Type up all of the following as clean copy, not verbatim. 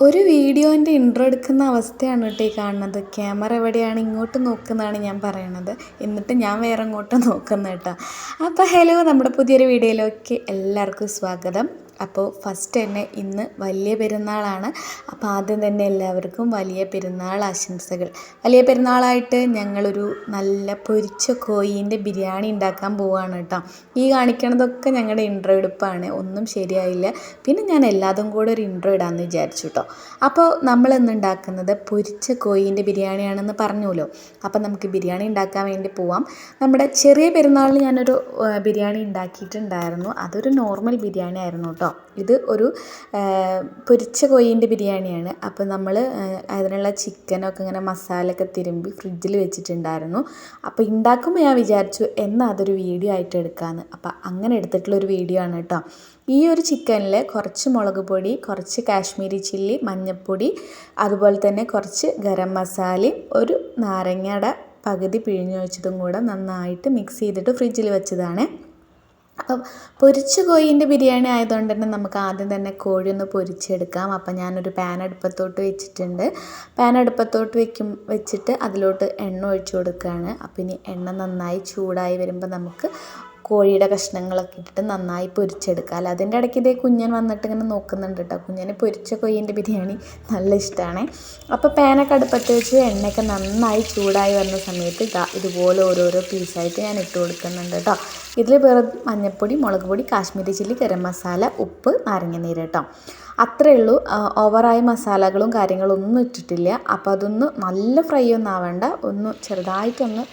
ഒരു വീഡിയോൻ്റെ ഇൻട്രോ എടുക്കുന്ന അവസ്ഥയാണ് കേട്ടോ ഈ കാണുന്നത്. ക്യാമറ എവിടെയാണ്, ഇങ്ങോട്ട് നോക്കുന്നതാണ് ഞാൻ പറയണത്, എന്നിട്ട് ഞാൻ വേറെ ഇങ്ങോട്ട് നോക്കുന്നത് കേട്ടോ. അപ്പോൾ ഹലോ, നമ്മുടെ പുതിയൊരു വീഡിയോയിലേക്ക് എല്ലാവർക്കും സ്വാഗതം. അപ്പോൾ ഫസ്റ്റ് തന്നെ ഇന്ന് വലിയ പെരുന്നാളാണ്. അപ്പോൾ ആദ്യം തന്നെ എല്ലാവർക്കും വലിയ പെരുന്നാൾ ആശംസകൾ. വലിയ പെരുന്നാളായിട്ട് ഞങ്ങളൊരു നല്ല പൊരിച്ച കോഴീൻ്റെ ബിരിയാണി ഉണ്ടാക്കാൻ പോവുകയാണ് കേട്ടോ. ഈ കാണിക്കണതൊക്കെ ഞങ്ങളുടെ ഇൻട്രോ എടുപ്പാണ്, ഒന്നും ശരിയായില്ല. പിന്നെ ഞാൻ എല്ലാതും കൂടെ ഒരു ഇൻട്രോ ഇടാമെന്ന് വിചാരിച്ചു കേട്ടോ. അപ്പോൾ നമ്മളിന്ന് ഉണ്ടാക്കുന്നത് പൊരിച്ച കോഴീൻ്റെ ബിരിയാണിയാണെന്ന് പറഞ്ഞുല്ലോ. അപ്പോൾ നമുക്ക് ബിരിയാണി ഉണ്ടാക്കാൻ വേണ്ടി പോവാം. നമ്മുടെ ചെറിയ പെരുന്നാളിന് ഞാനൊരു ബിരിയാണി ഉണ്ടാക്കിയിട്ടുണ്ടായിരുന്നു. അതൊരു നോർമൽ ബിരിയാണി ആയിരുന്നു കേട്ടോ. ഇത് ഒരു പൊരിച്ച കോഴീൻ്റെ ബിരിയാണിയാണ്. അപ്പോൾ നമ്മൾ അതിനുള്ള ചിക്കനൊക്കെ ഇങ്ങനെ മസാലയൊക്കെ തിരുമ്പി ഫ്രിഡ്ജിൽ വെച്ചിട്ടുണ്ടായിരുന്നു. അപ്പോൾ ഉണ്ടാക്കുമ്പോൾ ഞാൻ വിചാരിച്ചു എന്നാൽ അതൊരു വീഡിയോ ആയിട്ട് എടുക്കാമെന്ന്. അപ്പോൾ അങ്ങനെ എടുത്തിട്ടുള്ളൊരു വീഡിയോ ആണ് കേട്ടോ. ഈ ഒരു ചിക്കനിൽ കുറച്ച് മുളക് പൊടി, കുറച്ച് കാശ്മീരി ചില്ലി, മഞ്ഞൾപ്പൊടി, അതുപോലെ തന്നെ കുറച്ച് ഗരം മസാലയും ഒരു നാരങ്ങയുടെ പകുതി പിഴിഞ്ഞ് വെച്ചതും കൂടെ നന്നായിട്ട് മിക്സ് ചെയ്തിട്ട് ഫ്രിഡ്ജിൽ വെച്ചതാണ്. അപ്പം പൊരിച്ച കോഴീൻ്റെ ബിരിയാണി ആയതുകൊണ്ട് തന്നെ നമുക്ക് ആദ്യം തന്നെ കോഴി ഒന്ന് പൊരിച്ചെടുക്കാം. അപ്പം ഞാനൊരു പാൻ അടുപ്പത്തോട്ട് വെച്ചിട്ടുണ്ട്. പാൻ അടുപ്പത്തോട്ട് വെച്ചിട്ട് അതിലോട്ട് എണ്ണ ഒഴിച്ചു കൊടുക്കുകയാണ്. അപ്പം ഇനി എണ്ണ നന്നായി ചൂടായി വരുമ്പോൾ നമുക്ക് കോഴിയുടെ കഷ്ണങ്ങളൊക്കെ ഇട്ടിട്ട് നന്നായി പൊരിച്ചെടുക്കുക. അല്ല അതിൻ്റെ ഇടയ്ക്ക് ഇതേ കുഞ്ഞൻ വന്നിട്ട് ഇങ്ങനെ നോക്കുന്നുണ്ട് കേട്ടോ. കുഞ്ഞന് പൊരിച്ച കോഴീൻ്റെ ബിരിയാണി നല്ല ഇഷ്ടമാണ്. അപ്പോൾ പാനൊക്കെ അടുപ്പത്ത് വെച്ച് എണ്ണയൊക്കെ നന്നായി ചൂടായി വരുന്ന സമയത്ത് ഇതുപോലെ ഓരോരോ പീസായിട്ട് ഞാൻ ഇട്ട് കൊടുക്കുന്നുണ്ട് കേട്ടോ. ഇതിൽ വേറെ മഞ്ഞൾപ്പൊടി, മുളക് പൊടി, കാശ്മീരി ചില്ലി, ഗരം മസാല, ഉപ്പ്, നാരങ്ങനീര് കേട്ടോ. അത്രയേ ഉള്ളൂ. ഓവറായി മസാലകളും കാര്യങ്ങളും ഒന്നും ഇട്ടിട്ടില്ല. അപ്പോൾ അതൊന്ന് നല്ല ഫ്രൈ ഒന്നും ആവേണ്ട, ഒന്ന് ചെറുതായിട്ടൊന്ന്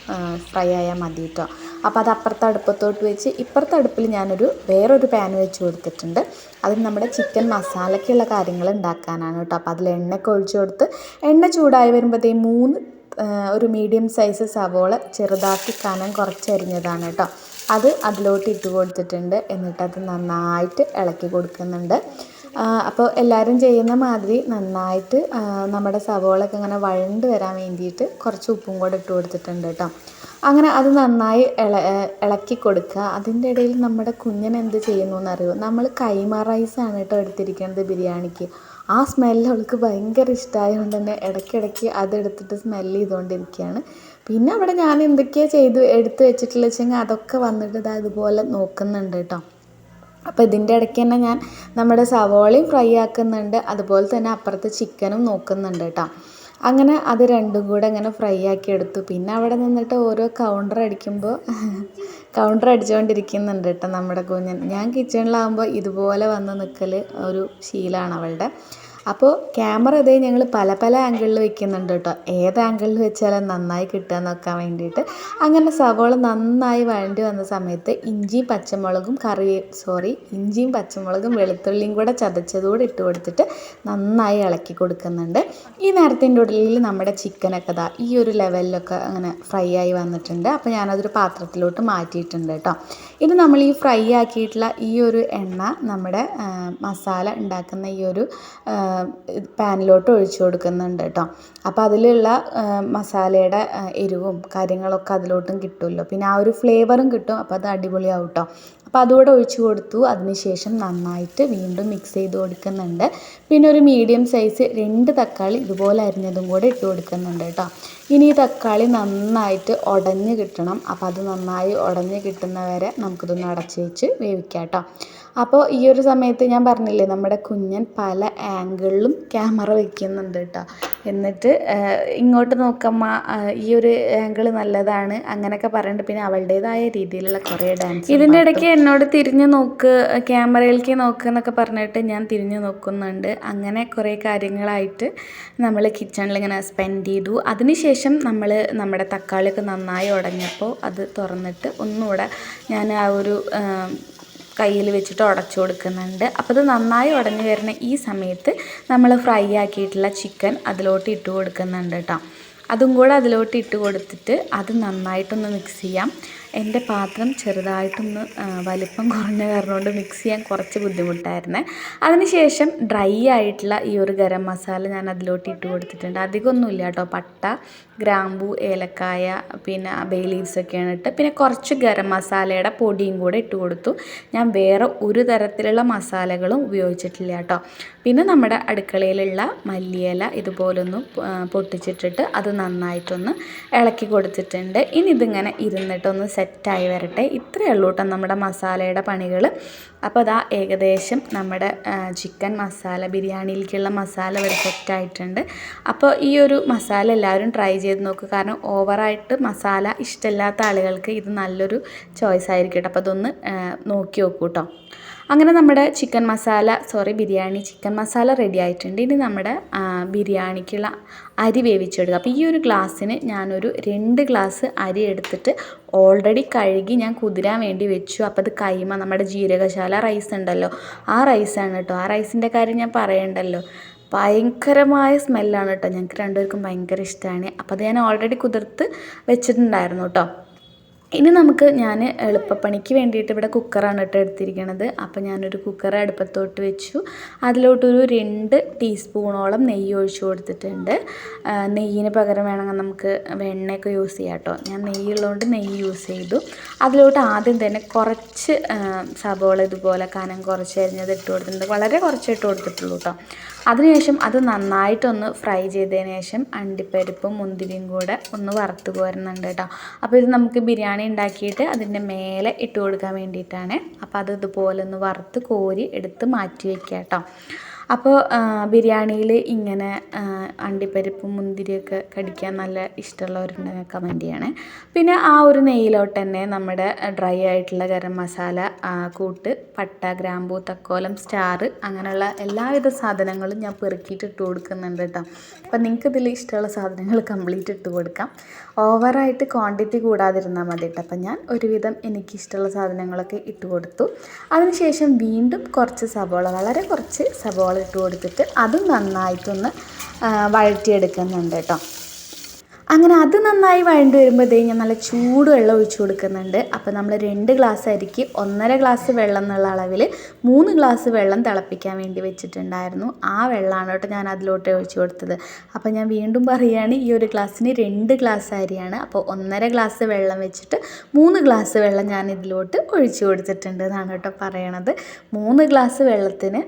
ഫ്രൈ ആയാൽ മതി കേട്ടോ. അപ്പോൾ അത് അപ്പുറത്തെ അടുപ്പത്തോട്ട് വെച്ച് ഇപ്പുറത്തെ അടുപ്പിൽ ഞാനൊരു വേറൊരു പാൻ വെച്ച് കൊടുത്തിട്ടുണ്ട്. അതിന് നമ്മുടെ ചിക്കൻ മസാലയ്ക്കുള്ള കാര്യങ്ങൾ ഉണ്ടാക്കാനാണ് കേട്ടോ. അപ്പോൾ അതിൽ എണ്ണയൊക്കെ ഒഴിച്ച് കൊടുത്ത് എണ്ണ ചൂടായി വരുമ്പോഴത്തേക്കും ഒരു മീഡിയം സൈസ് സവോള ചെറുതാക്കി കനം കുറച്ചരിഞ്ഞതാണ് കേട്ടോ. അത് അതിലോട്ട് ഇട്ട് കൊടുത്തിട്ടുണ്ട്. എന്നിട്ടത് നന്നായിട്ട് ഇളക്കി കൊടുക്കുന്നുണ്ട്. അപ്പോൾ എല്ലാവരും ചെയ്യുന്ന മാതിരി നന്നായിട്ട് നമ്മുടെ സവോളയൊക്കെ ഇങ്ങനെ വഴണ്ട് വരാൻ വേണ്ടിയിട്ട് കുറച്ച് ഉപ്പും കൂടെ ഇട്ട് കൊടുത്തിട്ടുണ്ട് കേട്ടോ. അങ്ങനെ അത് നന്നായി ഇളക്കി കൊടുക്കുക. അതിൻ്റെ ഇടയിൽ നമ്മുടെ കുഞ്ഞൻ എന്ത് ചെയ്യുന്നു എന്നറിയുമോ? നമ്മൾ കൈമ റൈസാണ് കേട്ടോ എടുത്തിരിക്കുന്നത് ബിരിയാണിക്ക്. ആ സ്മെല്ല് അവൾക്ക് ഭയങ്കര ഇഷ്ടമായതുകൊണ്ട് തന്നെ ഇടയ്ക്കിടയ്ക്ക് അതെടുത്തിട്ട് സ്മെല്ല് ചെയ്തുകൊണ്ടിരിക്കുകയാണ്. പിന്നെ അവിടെ ഞാൻ എന്തൊക്കെയാണ് എടുത്ത് വെച്ചിട്ടുള്ള വെച്ചെങ്കിൽ അതൊക്കെ വന്നിട്ട് ഇതുപോലെ നോക്കുന്നുണ്ട് കേട്ടോ. അപ്പോൾ ഇതിൻ്റെ ഇടയ്ക്ക് തന്നെ ഞാൻ നമ്മുടെ സവോളയും ഫ്രൈ ആക്കുന്നുണ്ട്, അതുപോലെ തന്നെ അപ്പുറത്ത് ചിക്കനും നോക്കുന്നുണ്ട് കേട്ടോ. അങ്ങനെ അത് രണ്ടും കൂടെ അങ്ങനെ ഫ്രൈ ആക്കി എടുത്തു. പിന്നെ അവിടെ നിന്നിട്ട് ഓരോ കൗണ്ടർ അടിച്ചുകൊണ്ടിരിക്കുന്നുണ്ട് കേട്ടോ നമ്മുടെ കുഞ്ഞൻ. ഞാൻ കിച്ചണിലാകുമ്പോൾ ഇതുപോലെ വന്ന് നിൽക്കൽ ഒരു ശീലമാണ് അവളുടെ. അപ്പോൾ ക്യാമറ ഇതേ ഞങ്ങൾ പല പല ആംഗിളിൽ വെക്കുന്നുണ്ട് കേട്ടോ. ഏത് ആംഗിളിൽ വെച്ചാലും നന്നായി കിട്ടുക നോക്കാൻ വേണ്ടിയിട്ട്. അങ്ങനെ സവോള നന്നായി വഴണ്ടി വന്ന സമയത്ത് ഇഞ്ചിയും പച്ചമുളകും വെളുത്തുള്ളിയും കൂടെ ചതച്ചതുകൂടെ ഇട്ട് കൊടുത്തിട്ട് നന്നായി ഇളക്കി കൊടുക്കുന്നുണ്ട്. ഈ നേരത്തിൻ്റെ ഉള്ളിൽ നമ്മുടെ ചിക്കനൊക്കെ ഈ ഒരു ലെവലിലൊക്കെ അങ്ങനെ ഫ്രൈ ആയി വന്നിട്ടുണ്ട്. അപ്പോൾ ഞാനതൊരു പാത്രത്തിലോട്ട് മാറ്റിയിട്ടുണ്ട് കേട്ടോ. ഇനി നമ്മൾ ഈ ഫ്രൈ ആക്കിയിട്ടുള്ള ഈ ഒരു എണ്ണ നമ്മുടെ മസാല ഉണ്ടാക്കുന്ന ഈ ഒരു പാനിലോട്ട് ഒഴിച്ചു കൊടുക്കുന്നുണ്ട് കേട്ടോ. അപ്പോൾ അതിലുള്ള മസാലയുടെ എരിവും കാര്യങ്ങളൊക്കെ അതിലോട്ടും കിട്ടുമല്ലോ, പിന്നെ ആ ഒരു ഫ്ലേവറും കിട്ടും. അപ്പോൾ അത് അടിപൊളിയാവും കേട്ടോ. അപ്പോൾ അതുകൂടെ ഒഴിച്ചു കൊടുത്തു. അതിനുശേഷം നന്നായിട്ട് വീണ്ടും മിക്സ് ചെയ്ത് കൊടുക്കുന്നുണ്ട്. പിന്നെ ഒരു മീഡിയം സൈസ് 2 തക്കാളി ഇതുപോലെ അരിഞ്ഞതും കൂടെ ഇട്ട് കൊടുക്കുന്നുണ്ട് കേട്ടോ. ഇനി ഈ തക്കാളി നന്നായിട്ട് ഉടഞ്ഞ് കിട്ടണം. അപ്പോൾ അത് നന്നായി ഉടഞ്ഞ് കിട്ടുന്നവരെ നമുക്കിതൊന്ന് അടച്ച് വെച്ച് വേവിക്കാം കേട്ടോ. അപ്പോൾ ഈ ഒരു സമയത്ത് ഞാൻ പറഞ്ഞില്ലേ, നമ്മുടെ കുഞ്ഞൻ പല ആംഗിളിലും ക്യാമറ വയ്ക്കുന്നുണ്ട് കേട്ടോ. എന്നിട്ട് ഇങ്ങോട്ട് നോക്കമ്മ, ഈ ഒരു ആംഗിൾ നല്ലതാണ് അങ്ങനെയൊക്കെ പറയുന്നുണ്ട്. പിന്നെ അവളുടേതായ രീതിയിലുള്ള കുറേ ഡാൻസ്. ഇതിൻ്റെ ഇടയ്ക്ക് എന്നോട് തിരിഞ്ഞു നോക്ക്, ക്യാമറയിലേക്ക് നോക്ക് എന്നൊക്കെ പറഞ്ഞിട്ട് ഞാൻ തിരിഞ്ഞു നോക്കുന്നുണ്ട്. അങ്ങനെ കുറേ കാര്യങ്ങളായിട്ട് നമ്മൾ കിച്ചണിൽ ഇങ്ങനെ സ്പെൻഡ് ചെയ്തു. അതിനുശേഷം നമ്മുടെ തക്കാളിയൊക്കെ നന്നായി ഉടഞ്ഞപ്പോൾ അത് തുറന്നിട്ട് ഒന്നുകൂടെ ഞാൻ ആ ഒരു കയ്യിൽ വെച്ചിട്ട് ഉടച്ചു കൊടുക്കുന്നുണ്ട്. അപ്പോൾ ഇത് നന്നായി ഉടഞ്ഞു വരുന്ന ഈ സമയത്ത് നമ്മൾ ഫ്രൈ ആക്കിയിട്ടുള്ള ചിക്കൻ അതിലോട്ട് ഇട്ട് കൊടുക്കുന്നുണ്ട് കേട്ടോ. അതും കൂടെ അതിലോട്ട് ഇട്ട് കൊടുത്തിട്ട് അത് നന്നായിട്ടൊന്ന് മിക്സ് ചെയ്യാം. എൻ്റെ പാത്രം ചെറുതായിട്ടൊന്ന് വലിപ്പം കുറഞ്ഞ കാരണം കൊണ്ട് മിക്സ് ചെയ്യാൻ കുറച്ച് ബുദ്ധിമുട്ടായിരുന്നേ. അതിനുശേഷം ഡ്രൈ ആയിട്ടുള്ള ഈ ഒരു ഗരം മസാല ഞാൻ അതിലോട്ട് ഇട്ട് കൊടുത്തിട്ടുണ്ട്. അധികമൊന്നുമില്ല കേട്ടോ. പട്ട, ഗ്രാമ്പൂ, ഏലക്കായ, പിന്നെ ബേ ലീവ്സൊക്കെയാണ് ഇട്ട്, പിന്നെ കുറച്ച് ഗരം മസാലയുടെ പൊടിയും കൂടെ ഇട്ട് കൊടുത്തു. ഞാൻ വേറെ ഒരു തരത്തിലുള്ള മസാലകളും ഉപയോഗിച്ചിട്ടില്ല കേട്ടോ. പിന്നെ നമ്മുടെ അടുക്കളയിലുള്ള മല്ലിയില ഇതുപോലൊന്ന് പൊട്ടിച്ചിട്ടിട്ട് അത് നന്നായിട്ടൊന്ന് ഇളക്കി കൊടുത്തിട്ടുണ്ട്. ഇനി ഇതിങ്ങനെ ഇരുന്നിട്ടൊന്ന് സെറ്റായി വരട്ടെ. ഇത്രയേ ഉള്ളൂ കേട്ടോ നമ്മുടെ മസാലയുടെ പണികൾ. അപ്പോൾ അതാ ഏകദേശം നമ്മുടെ ചിക്കൻ മസാല, ബിരിയാണിയിലേക്കുള്ള മസാല ഇവിടെ സെറ്റായിട്ടുണ്ട്. അപ്പോൾ ഈ ഒരു മസാല എല്ലാവരും ട്രൈ ചെയ്ത് നോക്കുക. കാരണം ഓവറായിട്ട് മസാല ഇഷ്ടമില്ലാത്ത ആളുകൾക്ക് ഇത് നല്ലൊരു ചോയ്സ് ആയിരിക്കും കേട്ടോ. അപ്പോൾ അതൊന്ന് നോക്കി നോക്കൂ കേട്ടോ. അങ്ങനെ നമ്മുടെ ബിരിയാണി ചിക്കൻ മസാല റെഡി ആയിട്ടുണ്ട്. ഇനി നമ്മുടെ ബിരിയാണിക്കുള്ള അരി വേവിച്ചെടുക്കുക. അപ്പോൾ ഈ ഒരു ഗ്ലാസ്സിന് ഞാനൊരു 2 ഗ്ലാസ് അരി എടുത്തിട്ട് ഓൾറെഡി കഴുകി ഞാൻ കുതിരാൻ വേണ്ടി വെച്ചു. അപ്പോൾ അത് കൈമ നമ്മുടെ ജീരകശാല റൈസ് ഉണ്ടല്ലോ, ആ റൈസാണ് കേട്ടോ. ആ റൈസിൻ്റെ കാര്യം ഞാൻ പറയണ്ടല്ലോ, ഭയങ്കരമായ സ്മെല്ലാണ് കേട്ടോ. ഞങ്ങൾക്ക് രണ്ടുപേർക്കും ഭയങ്കര ഇഷ്ടമാണ്. അപ്പോൾ അത് ഞാൻ ഓൾറെഡി കുതിർത്ത് വെച്ചിട്ടുണ്ടായിരുന്നു കേട്ടോ. ഇനി ഞാൻ എളുപ്പപ്പണിക്ക് വേണ്ടിയിട്ട് ഇവിടെ കുക്കറാണ് കേട്ടോ എടുത്തിരിക്കുന്നത്. അപ്പോൾ ഞാനൊരു കുക്കർ അടുപ്പത്തോട്ട് വെച്ചു. അതിലോട്ടൊരു 2 ടീസ്പൂണോളം നെയ്യ് ഒഴിച്ചു കൊടുത്തിട്ടുണ്ട്. നെയ്യിന് പകരം വേണമെങ്കിൽ നമുക്ക് വെണ്ണയൊക്കെ യൂസ് ചെയ്യാം കേട്ടോ. ഞാൻ നെയ്യുള്ളതുകൊണ്ട് നെയ്യ് യൂസ് ചെയ്തു. അതിലോട്ട് ആദ്യം തന്നെ കുറച്ച് സബോള ഇതുപോലെ കനം കുറച്ച് അരിഞ്ഞത് ഇട്ട് കൊടുത്തിട്ടുണ്ട്. വളരെ കുറച്ച് ഇട്ട് കൊടുത്തിട്ടുള്ളൂ കേട്ടോ. അതിനുശേഷം അത് നന്നായിട്ടൊന്ന് ഫ്രൈ ചെയ്തതിന് ശേഷം അണ്ടിപ്പരിപ്പും മുന്തിരിയും കൂടെ ഒന്ന് വറുത്ത് കോരുന്നുണ്ട് കേട്ടോ. അപ്പോൾ ഇത് നമുക്ക് ബിരിയാണി ഉണ്ടാക്കിയിട്ട് അതിൻ്റെ മേലെ ഇട്ട് കൊടുക്കാൻ വേണ്ടിയിട്ടാണ്. അപ്പോൾ അത് ഇതുപോലെ ഒന്ന് വറുത്ത് കോരി എടുത്ത് മാറ്റി വയ്ക്കുക കേട്ടോ. അപ്പോൾ ബിരിയാണിയിൽ ഇങ്ങനെ അണ്ടിപ്പരിപ്പും മുന്തിരിയൊക്കെ കടിക്കാൻ നല്ല ഇഷ്ടമുള്ളവരുണ്ടെങ്കിൽ കമൻറ്റ് ചെയ്യണേ. പിന്നെ ആ ഒരു നെയ്യിലോട്ട് തന്നെ നമ്മുടെ ഡ്രൈ ആയിട്ടുള്ള ഗരം മസാല കൂട്ട്, പട്ട, ഗ്രാമ്പൂ, തക്കോലം, സ്റ്റാർ, അങ്ങനെയുള്ള എല്ലാവിധ സാധനങ്ങളും ഞാൻ പെറുക്കിയിട്ട് ഇട്ട് കൊടുക്കുന്നുണ്ട് കേട്ടോ. അപ്പം നിങ്ങൾക്ക് ഇതിൽ ഇഷ്ടമുള്ള സാധനങ്ങൾ കംപ്ലീറ്റ് ഇട്ട് കൊടുക്കാം. ഓവറായിട്ട് ക്വാണ്ടിറ്റി കൂടാതിരുന്നാൽ മതി കേട്ടോ. അപ്പം ഞാൻ ഒരുവിധം എനിക്കിഷ്ടമുള്ള സാധനങ്ങളൊക്കെ ഇട്ട് കൊടുത്തു. അതിനുശേഷം വീണ്ടും വളരെ കുറച്ച് സബോള ഇട്ട് കൊടുത്തിട്ട് അതും നന്നായിട്ടൊന്ന് വഴറ്റിയെടുക്കുന്നുണ്ട് കേട്ടോ. അങ്ങനെ അത് നന്നായി വഴണ്ട് വരുമ്പോഴത്തേ ഞാൻ നല്ല ചൂടുവെള്ളം ഒഴിച്ചു കൊടുക്കുന്നുണ്ട്. അപ്പോൾ നമ്മൾ 2 ഗ്ലാസ് അരിക്ക് 1.5 ഗ്ലാസ് വെള്ളം എന്നുള്ള അളവിൽ 3 ഗ്ലാസ് വെള്ളം തിളപ്പിക്കാൻ വേണ്ടി വെച്ചിട്ടുണ്ടായിരുന്നു. ആ വെള്ളമാണ് കേട്ടോ ഞാൻ അതിലോട്ട് ഒഴിച്ചു കൊടുത്തത്. അപ്പോൾ ഞാൻ വീണ്ടും പറയുകയാണ്, ഈ ഒരു ഗ്ലാസ്സിന് 2 ഗ്ലാസ് അരിയാണ്. അപ്പോൾ 1.5 ഗ്ലാസ് വെള്ളം വെച്ചിട്ട് 3 ഗ്ലാസ് വെള്ളം ഞാൻ ഇതിലോട്ട് ഒഴിച്ചു കൊടുത്തിട്ടുണ്ട് എന്നാണ് കേട്ടോ പറയണത്. 3 ഗ്ലാസ് വെള്ളത്തിന്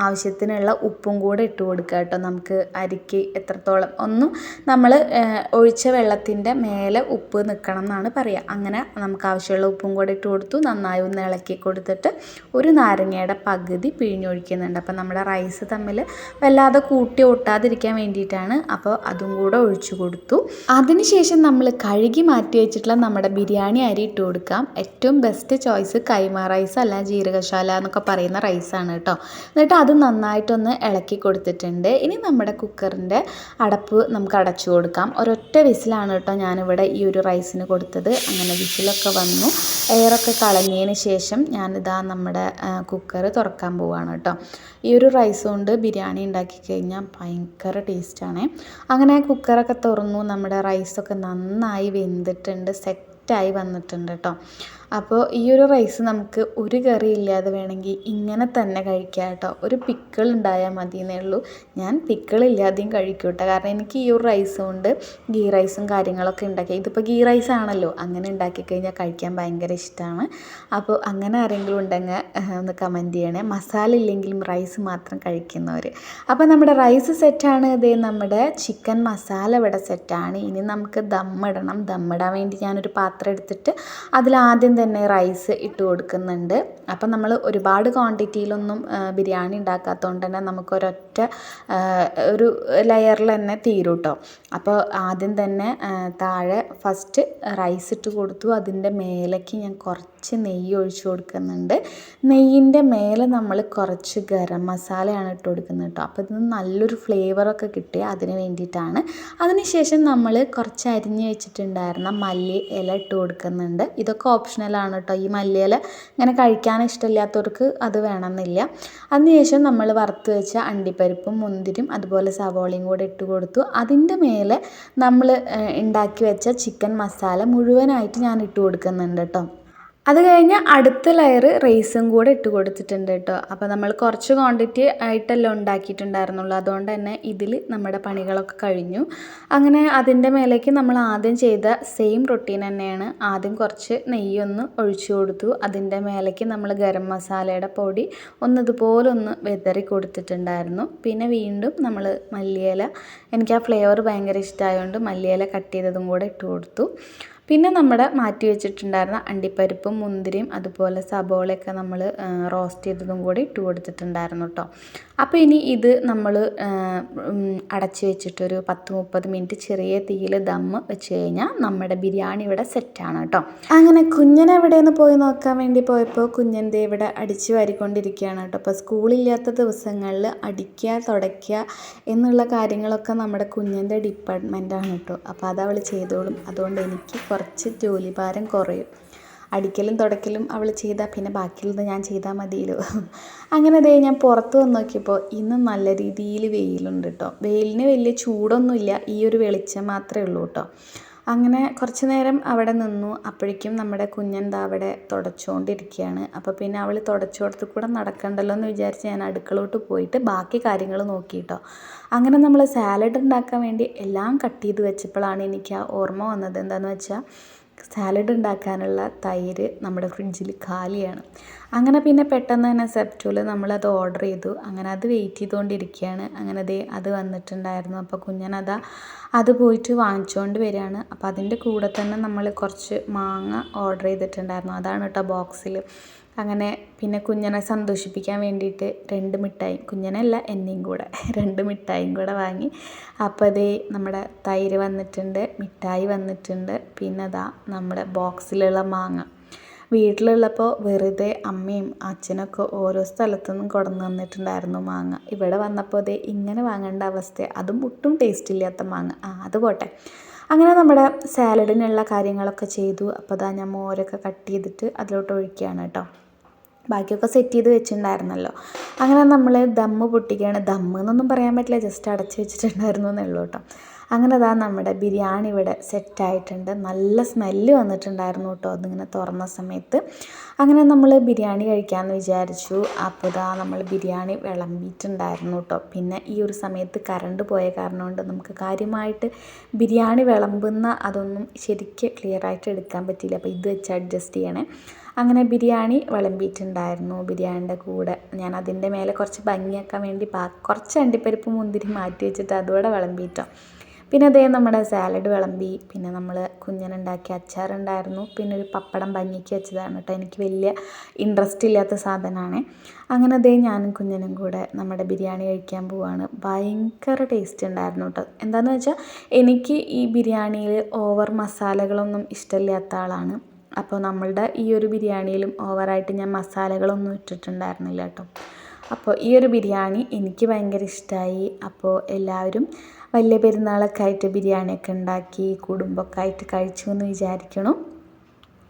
ആവശ്യത്തിനുള്ള ഉപ്പും കൂടെ ഇട്ട് കൊടുക്കുക കേട്ടോ. നമുക്ക് അരിക്ക് എത്രത്തോളം ഒന്നും നമ്മൾ ഒഴിച്ച വെള്ളത്തിൻ്റെ മേലെ ഉപ്പ് നിൽക്കണം എന്നാണ് പറയുക. അങ്ങനെ നമുക്ക് ആവശ്യമുള്ള ഉപ്പും കൂടെ ഇട്ട് കൊടുത്തു. നന്നായി ഒന്ന് ഇളക്കി കൊടുത്തിട്ട് ഒരു നാരങ്ങയുടെ പകുതി പിഴിഞ്ഞൊഴിക്കുന്നുണ്ട്. അപ്പോൾ നമ്മുടെ റൈസ് തമ്മിൽ വല്ലാതെ കൂട്ടി ഒട്ടാതിരിക്കാൻ വേണ്ടിയിട്ടാണ്. അപ്പോൾ അതും കൂടെ ഒഴിച്ചു കൊടുത്തു. അതിനുശേഷം നമ്മൾ കഴുകി മാറ്റി വെച്ചിട്ടുള്ള നമ്മുടെ ബിരിയാണി അരി ഇട്ട് കൊടുക്കാം. ഏറ്റവും ബെസ്റ്റ് ചോയ്സ് കൈമ റൈസ് അല്ല ജീരകശാല എന്നൊക്കെ പറയുന്ന റൈസാണ് കേട്ടോ. എന്നിട്ട് അത് നന്നായിട്ടൊന്ന് ഇളക്കി കൊടുത്തിട്ടുണ്ട്. ഇനി നമ്മുടെ കുക്കറിൻ്റെ അടപ്പ് നമുക്ക് അടച്ചു കൊടുക്കാം. ഒരൊറ്റ വിസിലാണ് കേട്ടോ ഞാനിവിടെ ഈ ഒരു റൈസിന് കൊടുത്തത്. അങ്ങനെ വിസിലൊക്കെ വന്നു, എയറൊക്കെ കളഞ്ഞതിന് ശേഷം ഞാനിതാ നമ്മുടെ കുക്കർ തുറക്കാൻ പോവുകയാണ് കേട്ടോ. ഈ ഒരു റൈസ് കൊണ്ട് ബിരിയാണി ഉണ്ടാക്കി കഴിഞ്ഞാൽ ഭയങ്കര ടേസ്റ്റാണ്. അങ്ങനെ കുക്കറൊക്കെ തുറന്നു, നമ്മുടെ റൈസൊക്കെ നന്നായി വെന്തിട്ടുണ്ട്, സെറ്റായി വന്നിട്ടുണ്ട് കേട്ടോ. അപ്പോൾ ഈ ഒരു റൈസ് നമുക്ക് ഒരു കറി ഇല്ലാതെ വേണമെങ്കിൽ ഇങ്ങനെ തന്നെ കഴിക്കാം കേട്ടോ. ഒരു പിക്കിൾ ഉണ്ടായാൽ മതി എന്നേ ഉള്ളൂ. ഞാൻ പിക്കിൾ ഇല്ലാതെയും കഴിക്കും കേട്ടോ. കാരണം എനിക്ക് ഈ ഒരു റൈസ് കൊണ്ട് ഗീ റൈസും കാര്യങ്ങളൊക്കെ ഉണ്ടാക്കി, ഇതിപ്പോൾ ഗീ റൈസ് ആണല്ലോ, അങ്ങനെ ഉണ്ടാക്കി കഴിഞ്ഞാൽ കഴിക്കാൻ ഭയങ്കര ഇഷ്ടമാണ്. അപ്പോൾ അങ്ങനെ ആരെങ്കിലും ഉണ്ടെങ്കിൽ ഒന്ന് കമൻറ്റ് ചെയ്യണേ, മസാല ഇല്ലെങ്കിലും റൈസ് മാത്രം കഴിക്കുന്നവർ. അപ്പോൾ നമ്മുടെ റൈസ് സെറ്റാണ്. ഇതേ നമ്മുടെ ചിക്കൻ മസാല ഇവിടെ സെറ്റാണ്. ഇനി നമുക്ക് ദമ്മിടണം. ദമ്മിടാൻ വേണ്ടി ഞാനൊരു പാത്രം എടുത്തിട്ട് അതിലാദ്യം തന്നെ റൈസ് ഇട്ട് കൊടുക്കുന്നുണ്ട്. അപ്പം നമ്മൾ ഒരുപാട് ക്വാണ്ടിറ്റിയിലൊന്നും ബിരിയാണി ഉണ്ടാക്കാത്തതുകൊണ്ട് തന്നെ നമുക്കൊരൊറ്റ ഒരു ലെയറിൽ തന്നെ തീരും കേട്ടോ. അപ്പോൾ ആദ്യം തന്നെ താഴെ ഫസ്റ്റ് റൈസ് ഇട്ട് കൊടുത്തു. അതിൻ്റെ മേലേക്ക് ഞാൻ കുറച്ച് നെയ്യ് ഒഴിച്ചു കൊടുക്കുന്നുണ്ട്. നെയ്യിൻ്റെ മേലെ നമ്മൾ കുറച്ച് ഗരം മസാലയാണ് ഇട്ട് കൊടുക്കുന്നത് കേട്ടോ. അപ്പോൾ ഇതിന് നല്ലൊരു ഫ്ലേവറൊക്കെ കിട്ടി, അതിന് വേണ്ടിയിട്ടാണ്. അതിനുശേഷം നമ്മൾ കുറച്ച് അരിഞ്ഞ് വെച്ചിട്ടുണ്ടായിരുന്ന മല്ലി ഇല ഇട്ട് കൊടുക്കുന്നുണ്ട്. ഇതൊക്കെ ഓപ്ഷണൽ ഓപ്ഷണലാണ് കേട്ടോ. ഈ മല്ലിയില ഇങ്ങനെ കഴിക്കാൻ ഇഷ്ടമില്ലാത്തവർക്ക് അത് വേണമെന്നില്ല. അതിനുശേഷം നമ്മൾ വറുത്ത് വെച്ച അണ്ടിപ്പരിപ്പും മുന്തിരിയും അതുപോലെ സവോളയും കൂടെ ഇട്ട് കൊടുത്തു. അതിൻ്റെ മേലെ നമ്മൾ ഉണ്ടാക്കി വെച്ച ചിക്കൻ മസാല മുഴുവനായിട്ട് ഞാൻ ഇട്ട് കൊടുക്കുന്നുണ്ട് കേട്ടോ. അത് കഴിഞ്ഞ് അടുത്ത ലെയർ റൈസും കൂടെ ഇട്ട് കൊടുത്തിട്ടുണ്ട് കേട്ടോ. അപ്പോൾ നമ്മൾ കുറച്ച് ക്വാണ്ടിറ്റി ആയിട്ടല്ലോ ഉണ്ടാക്കിയിട്ടുണ്ടായിരുന്നുള്ളൂ, അതുകൊണ്ട് തന്നെ ഇതിൽ നമ്മുടെ പണികളൊക്കെ കഴിഞ്ഞു. അങ്ങനെ അതിൻ്റെ മേലേക്ക് നമ്മൾ ആദ്യം ചെയ്ത സെയിം റൊട്ടീൻ തന്നെയാണ്. ആദ്യം കുറച്ച് നെയ്യൊന്ന് ഒഴിച്ചു കൊടുത്തു. അതിൻ്റെ മേലേക്ക് നമ്മൾ ഗരം മസാലയുടെ പൊടി ഇതുപോലെ ഒന്ന് വെതറി കൊടുത്തിട്ടുണ്ടായിരുന്നു. പിന്നെ വീണ്ടും നമ്മൾ മല്ലിയില, എനിക്ക് ആ ഫ്ലേവർ ഭയങ്കര ഇഷ്ടമായതുകൊണ്ട് മല്ലിയില കട്ട് ചെയ്തതും കൂടെ ഇട്ട് കൊടുത്തു. പിന്നെ നമ്മുടെ മാറ്റി വെച്ചിട്ടുണ്ടായിരുന്ന അണ്ടിപ്പരിപ്പും മുന്തിരിയും അതുപോലെ സബോളയൊക്കെ നമ്മൾ റോസ്റ്റ് ചെയ്തതും കൂടി ഇട്ട് കൊടുത്തിട്ടുണ്ടായിരുന്നു കേട്ടോ. അപ്പോൾ ഇനി ഇത് നമ്മൾ അടച്ച് വെച്ചിട്ടൊരു 10-30 മിനിറ്റ് ചെറിയ തീയിൽ ദമ്മ് വെച്ച് കഴിഞ്ഞാൽ നമ്മുടെ ബിരിയാണി ഇവിടെ സെറ്റാണ് കേട്ടോ. അങ്ങനെ കുഞ്ഞൻ എവിടെയെന്ന് പോയി നോക്കാൻ വേണ്ടി പോയപ്പോൾ കുഞ്ഞൻ്റെ ഇവിടെ അടിച്ച് വാരിക്കൊണ്ടിരിക്കുകയാണ് കേട്ടോ. അപ്പോൾ സ്കൂളില്ലാത്ത ദിവസങ്ങളിൽ അടിക്കുക തുടയ്ക്കുക എന്നുള്ള കാര്യങ്ങളൊക്കെ നമ്മുടെ കുഞ്ഞൻ്റെ ഡിപ്പാർട്ട്മെൻറ്റാണ് കേട്ടോ. അപ്പോൾ അതവൾ ചെയ്തോളും. അതുകൊണ്ട് എനിക്ക് കുറച്ച് ജോലിഭാരം കുറയും. അടിക്കലും തുടക്കലും അവൾ ചെയ്താൽ പിന്നെ ബാക്കിയുള്ളത് ഞാൻ ചെയ്താൽ മതിയല്ലോ. അങ്ങനെ ഞാൻ പുറത്ത് വന്ന് നോക്കിയപ്പോൾ ഇന്ന് നല്ല രീതിയിൽ വെയിലുണ്ട് കേട്ടോ. വെയിലിന് വലിയ ചൂടൊന്നുമില്ല, ഈ ഒരു വെളിച്ചം മാത്രമേ ഉള്ളൂ കേട്ടോ. അങ്ങനെ കുറച്ച് നേരം അവിടെ നിന്നു. അപ്പോഴേക്കും നമ്മുടെ കുഞ്ഞൻ അവിടെ തുടച്ചുകൊണ്ടിരിക്കുകയാണ്. അപ്പോൾ പിന്നെ അവൾ തുടച്ചോടത്ത് കൂടെ നടക്കണ്ടല്ലോ എന്ന് വിചാരിച്ച് ഞാൻ അടുക്കളോട്ട് പോയിട്ട് ബാക്കി കാര്യങ്ങൾ നോക്കി കേട്ടോ. അങ്ങനെ നമ്മൾ സാലഡ് ഉണ്ടാക്കാൻ വേണ്ടി എല്ലാം കട്ട് ചെയ്ത് വെച്ചപ്പോഴാണ് എനിക്ക് ആ ഓർമ്മ വന്നത്. എന്താണെന്ന് വെച്ചാൽ സാലഡ് ഉണ്ടാക്കാനുള്ള തൈര് നമ്മുടെ ഫ്രിഡ്ജിൽ കാലിയാണ്. അങ്ങനെ പിന്നെ പെട്ടെന്ന് തന്നെ സെപ്റ്റോയിൽ നമ്മളത് ഓർഡർ ചെയ്തു. അങ്ങനെ അത് വെയിറ്റ് ചെയ്തുകൊണ്ടിരിക്കുകയാണ്. അങ്ങനെ അത് വന്നിട്ടുണ്ടായിരുന്നു. അപ്പോൾ കുഞ്ഞനതാ അത് പോയിട്ട് വാങ്ങിച്ചുകൊണ്ട് വരികയാണ്. അപ്പോൾ അതിൻ്റെ കൂടെ തന്നെ നമ്മൾ കുറച്ച് മാങ്ങ ഓർഡർ ചെയ്തിട്ടുണ്ടായിരുന്നു. അതാണ് കേട്ടോ ബോക്സിൽ. അങ്ങനെ പിന്നെ കുഞ്ഞനെ സന്തോഷിപ്പിക്കാൻ വേണ്ടിയിട്ട് 2 മിഠായി, കുഞ്ഞനല്ല എന്നെയും കൂടെ 2 മിഠായിയും കൂടെ വാങ്ങി. അപ്പോൾ നമ്മുടെ തൈര് വന്നിട്ടുണ്ട്, മിഠായി വന്നിട്ടുണ്ട്, പിന്നെ നമ്മുടെ ബോക്സിലുള്ള മാങ്ങ. വീട്ടിലുള്ളപ്പോൾ വെറുതെ അമ്മയും അച്ഛനൊക്കെ ഓരോ സ്ഥലത്തുനിന്നും കൊണ്ടുവന്ന് തന്നിട്ടുണ്ടായിരുന്നു മാങ്ങ. ഇവിടെ വന്നപ്പോൾ ഇങ്ങനെ വാങ്ങേണ്ട അവസ്ഥ, അതും ഒട്ടും ടേസ്റ്റ് ഇല്ലാത്ത മാങ്ങ. അത് പോട്ടെ. അങ്ങനെ നമ്മുടെ സാലഡിനുള്ള കാര്യങ്ങളൊക്കെ ചെയ്തു. അപ്പോൾ ഞാൻ മോരൊക്കെ കട്ട് ചെയ്തിട്ട് അതിലോട്ട് ഒഴിക്കുകയാണ് കേട്ടോ. ബാക്കിയൊക്കെ സെറ്റ് ചെയ്ത് വെച്ചിട്ടുണ്ടായിരുന്നല്ലോ. അങ്ങനെ നമ്മൾ ദമ്മ് പൊട്ടിക്കുകയാണ്. ദമ്മ് എന്നൊന്നും പറയാൻ പറ്റില്ല, ജസ്റ്റ് അടച്ച് വെച്ചിട്ടുണ്ടായിരുന്നു എന്നേ ഉള്ളൂ കേട്ടോ. അങ്ങനെ നമ്മുടെ ബിരിയാണി ഇവിടെ സെറ്റായിട്ടുണ്ട്. നല്ല സ്മെല്ല് വന്നിട്ടുണ്ടായിരുന്നു കേട്ടോ അതിങ്ങനെ തുറന്ന സമയത്ത്. അങ്ങനെ നമ്മൾ ബിരിയാണി കഴിക്കാമെന്ന് വിചാരിച്ചു. അപ്പോൾ നമ്മൾ ബിരിയാണി വിളമ്പിയിട്ടുണ്ടായിരുന്നു കേട്ടോ. പിന്നെ ഈ ഒരു സമയത്ത് കറണ്ട് പോയ കാരണം കൊണ്ട് നമുക്ക് കാര്യമായിട്ട് ബിരിയാണി വിളമ്പുന്ന അതൊന്നും ശരിക്കും ക്ലിയറായിട്ട് എടുക്കാൻ പറ്റിയില്ല. അപ്പോൾ ഇത് വെച്ച് അഡ്ജസ്റ്റ് ചെയ്യണേ. അങ്ങനെ ബിരിയാണി വിളമ്പിയിട്ടുണ്ടായിരുന്നു. ബിരിയാണിയുടെ കൂടെ ഞാൻ അതിൻ്റെ മേലെ കുറച്ച് ഭംഗിയാക്കാൻ വേണ്ടി കുറച്ച് അണ്ടിപ്പരിപ്പ് മുന്തിരി മാറ്റി വെച്ചിട്ട് അതുകൂടെ വിളമ്പിയിട്ടോ. പിന്നെ നമ്മുടെ സാലഡ് വിളമ്പി. പിന്നെ നമ്മൾ കുഞ്ഞനുണ്ടാക്കിയ അച്ചാറുണ്ടായിരുന്നു. പിന്നെ ഒരു പപ്പടം ഭംഗിക്ക് വെച്ചതാണ് കേട്ടോ. എനിക്ക് വലിയ ഇൻട്രസ്റ്റ് ഇല്ലാത്ത സാധനമാണ്. അങ്ങനെ ഞാനും കുഞ്ഞനും കൂടെ നമ്മുടെ ബിരിയാണി കഴിക്കാൻ പോവാണ്. ഭയങ്കര ടേസ്റ്റ് ഉണ്ടായിരുന്നു കേട്ടോ. എന്താണെന്ന് വെച്ചാൽ എനിക്ക് ഈ ബിരിയാണിയിൽ ഓവർ മസാലകളൊന്നും ഇഷ്ടമില്ലാത്ത ആളാണ്. അപ്പോൾ നമ്മളുടെ ഈ ഒരു ബിരിയാണിയിലും ഓവറായിട്ട് ഞാൻ മസാലകളൊന്നും ഇട്ടിട്ടുണ്ടായിരുന്നില്ല കേട്ടോ. അപ്പോൾ ഈ ഒരു ബിരിയാണി എനിക്ക് ഭയങ്കര ഇഷ്ടമായി. അപ്പോൾ എല്ലാവരും വലിയ പെരുന്നാളൊക്കെ ആയിട്ട് ബിരിയാണിയൊക്കെ ഉണ്ടാക്കി കുടുംബമൊക്കെ ആയിട്ട് കഴിച്ചു എന്ന് വിചാരിക്കണം.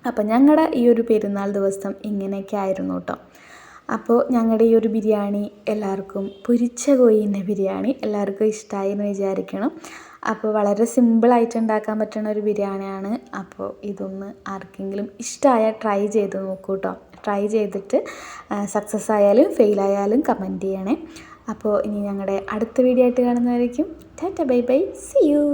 അപ്പോൾ ഞങ്ങളുടെ ഈ ഒരു പെരുന്നാൾ ദിവസം ഇങ്ങനെയൊക്കെ ആയിരുന്നു കേട്ടോ. അപ്പോൾ ഞങ്ങളുടെ ഈ ഒരു ബിരിയാണി എല്ലാവർക്കും, പൊരിച്ച കോഴീൻ്റെ ബിരിയാണി എല്ലാവർക്കും ഇഷ്ടമായി എന്ന് വിചാരിക്കണം. അപ്പോൾ വളരെ സിമ്പിളായിട്ട് ഉണ്ടാക്കാൻ പറ്റുന്ന ഒരു ബിരിയാണിയാണ്. അപ്പോൾ ഇതൊന്ന് ആർക്കെങ്കിലും ഇഷ്ടമായാൽ ട്രൈ ചെയ്ത് നോക്കൂ കേട്ടോ. ട്രൈ ചെയ്തിട്ട് സക്സസ് ആയാലും ഫെയിലായാലും കമൻറ്റ് ചെയ്യണേ. അപ്പോൾ ഇനി ഞങ്ങളുടെ അടുത്ത വീഡിയോ ആയിട്ട് കാണുന്നതായിരിക്കും. Tata bye bye, see U.